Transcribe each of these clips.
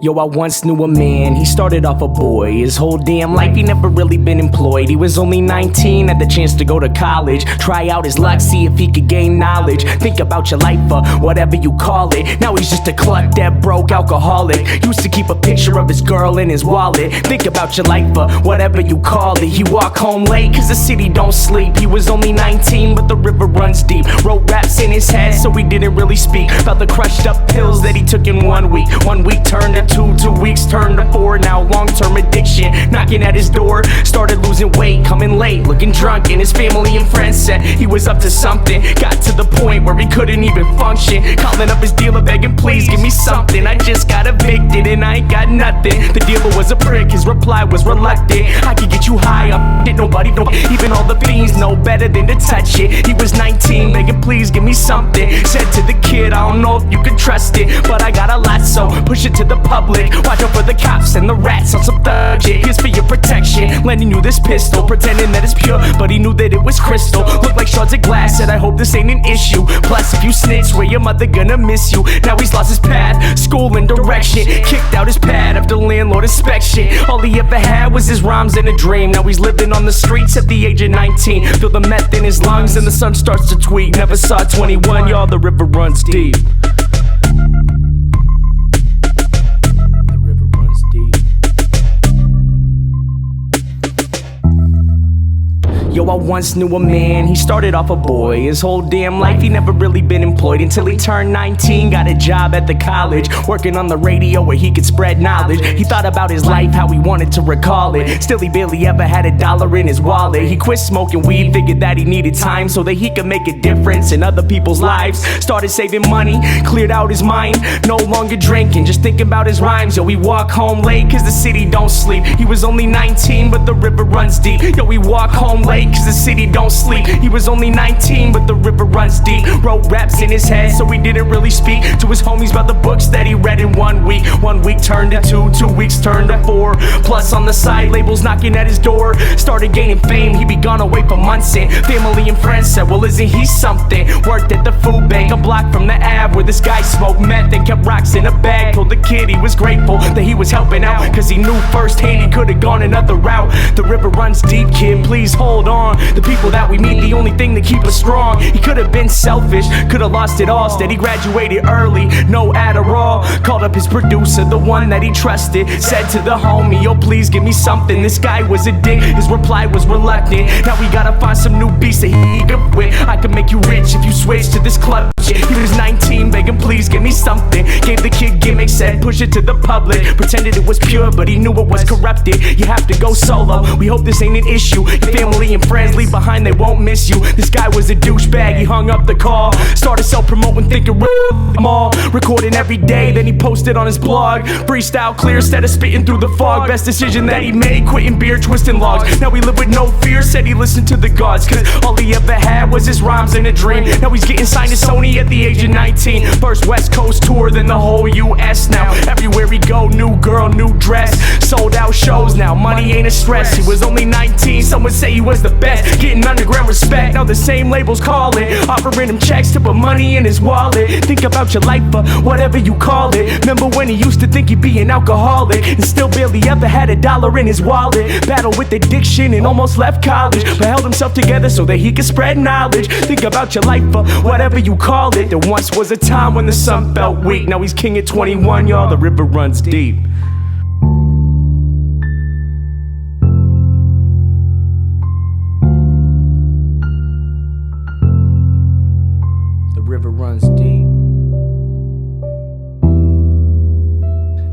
Yo, I once knew a man, he started off a boy. His whole damn life he never really been employed. He was only 19, had the chance to go to college, try out his luck, see if he could gain knowledge. Think about your life, whatever you call it. Now he's just a cluck, that broke alcoholic. Used to keep a picture of his girl in his wallet. Think about your life, whatever you call it. He walk home late, cause the city don't sleep. He was only 19, but the river runs deep. Wrote raps in his head, so he didn't really speak about the crushed up pills that he took in 1 week. 1 week turned to 2 weeks turned to 4. Now long-term addiction knocking at his door. Started losing weight, coming late, looking drunk, and his family and friends said he was up to something. Got to the point where he couldn't even function, calling up his dealer begging, please give me something. I just got evicted and I ain't got nothing. The dealer was a prick, his reply was reluctant. I could get you high up, did nobody know. Even all the fiends know better than to touch it. He was 19, begging, please give me something. Said to the kid, I don't know if you can trust it, but I got a lot, so push it to the public. Watch out for the cops and the rats on some thug shit. Here's for your protection, lending you this pistol, pretending that it's pure, but he knew that it was crystal. Looked like shards of glass, said I hope this ain't an issue. Plus if you snitch, swear your mother gonna miss you. Now he's lost his path, school and direction, kicked out his pad after landlord inspection. All he ever had was his rhymes and a dream. Now he's living on the streets at the age of 19. Feel the meth in his lungs and the sun starts to tweak. Never saw 21, y'all, the river runs deep. Yo, I once knew a man, he started off a boy. His whole damn life he never really been employed until he turned 19, got a job at the college, working on the radio where he could spread knowledge. He thought about his life, how he wanted to recall it. Still he barely ever had $1 in his wallet. He quit smoking weed, figured that he needed time so that he could make a difference in other people's lives. Started saving money, cleared out his mind, no longer drinking, just thinking about his rhymes. Yo, he walk home late cause the city don't sleep. He was only 19 but the river runs deep. Yo, he walk home late cause the city don't sleep. He was only 19 but the river runs deep. Wrote raps in his head so he didn't really speak to his homies about the books that he read in 1 week. 1 week turned to 2 weeks turned to 4. Plus on the side labels knocking at his door. Started gaining fame, he'd be gone away for months and family and friends said, well isn't he something? Worked at the food bank a block from the Ave where this guy smoked meth and kept rocks in a bag. Told the kid he was grateful that he was helping out cause he knew firsthand he could've gone another route. The river runs deep, kid, please hold on. The people that we meet, the only thing that keep us strong. He could've been selfish, could've lost it all. Instead he graduated early, no Adderall. Called up his producer, the one that he trusted. Said to the homie, yo please give me something. This guy was a dick, his reply was reluctant. Now we gotta find some new beats that he could with. I can make you rich if you switch to this club shit. He was 19, begging please give me something. Gave the kid gimmicks, said push it to the public. Pretended it was pure, but he knew it was corrupted. You have to go solo, we hope this ain't an issue. Your family and friends leave behind, they won't miss you. This guy was a douchebag, he hung up the call. Started self-promoting, thinking them all. Recording every day, then he posted on his blog. Freestyle clear, instead of spitting through the fog. Best decision that he made, quitting beer, twisting logs. Now he lived with no fear, said he listened to the gods. Cause all he ever had was his rhymes and a dream. Now he's getting signed to Sony at the age of 19. First West Coast tour, then the whole US now. Everywhere he go, new girl, new dress. Sold out shows now, money ain't a stress. He was only 19, some would say he was the best. Getting underground respect, now the same labels calling, offering him checks to put money in his wallet. Think about your life, whatever you call it. Remember when he used to think he'd be an alcoholic and still barely ever had $1 in his wallet. Battled with addiction and almost left college, but held himself together so that he could spread knowledge. Think about your life, whatever you call it. There once was a time when the sun felt weak. Now he's king at 21, y'all, the river runs deep. River runs deep.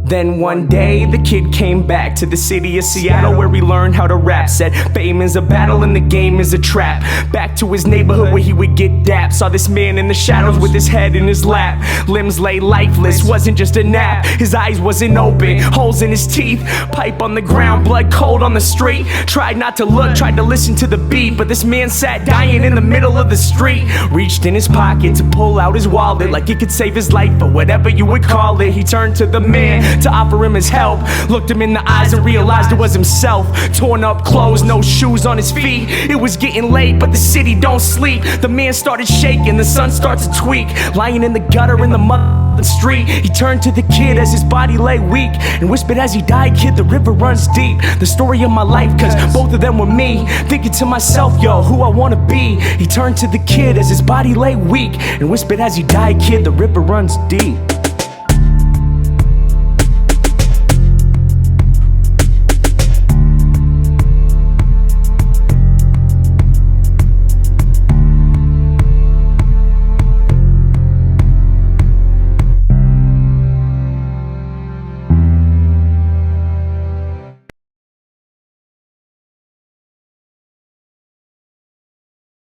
Then one day the kid came back to the city of Seattle where he learned how to rap. Said fame is a battle and the game is a trap. Back to his neighborhood where he would get dapped. Saw this man in the shadows with his head in his lap. Limbs lay lifeless, wasn't just a nap. His eyes wasn't open, holes in his teeth. Pipe on the ground, blood cold on the street. Tried not to look, tried to listen to the beat, but this man sat dying in the middle of the street. Reached in his pocket to pull out his wallet like it could save his life or whatever you would call it. He turned to the man to offer him his help. Looked him in the eyes and realized it was himself. Torn up clothes, no shoes on his feet. It was getting late, but the city don't sleep. The man started shaking, the sun started to tweak. Lying in the gutter in the mud the street. He turned to the kid as his body lay weak and whispered as he died, kid, the river runs deep. The story of my life, cause both of them were me. Thinking to myself, yo, who I wanna be. He turned to the kid as his body lay weak and whispered as he died, kid, the river runs deep.